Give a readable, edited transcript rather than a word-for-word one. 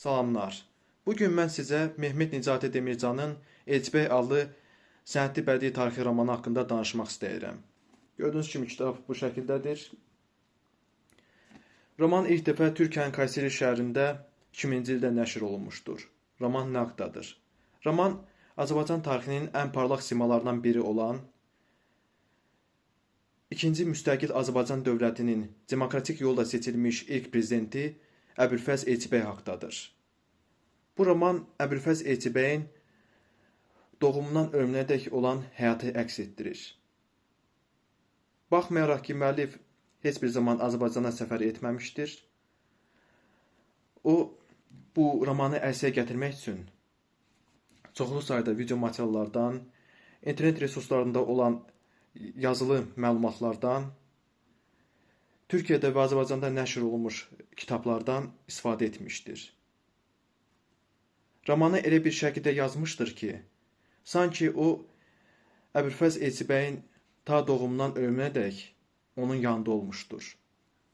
Salamlar. Bugün mən sizə Mehmet Nicati Demircanın Elçibey adlı sənədli bədii tarixi romanı haqqında danışmaq istəyirəm. Gördüyünüz kimi kitab bu şəkildədir. Roman ilk dəfə Türkiyənin Kayseri şəhərində 2000-ci ildə nəşr olunmuşdur. Roman nə haqqdadır? Roman Azərbaycan tarixinin ən parlaq simalarından biri olan İkinci müstəqil Azərbaycan dövlətinin demokratik yolla seçilmiş ilk prezidenti Əbülfəz Elçibey haqqdadır. Bu roman Əbülfəz Elçibeyin doğumundan ölümünədək olan həyatı əks etdirir. Baxmayaraq ki, müəllif heç bir zaman Azərbaycana səfər etməmişdir, o bu romanı ərsəyə gətirmək üçün çoxlu sayda video materiallardan, internet resurslarında olan yazılı məlumatlardan, Türkiyədə və Azərbaycanda nəşr olunmuş kitablardan istifadə etmişdir. Romanı elə bir şəkildə yazmışdır ki, sanki o Əbülfəz Elçibeyin ta doğumundan ölümünədək onun yanında olmuşdur.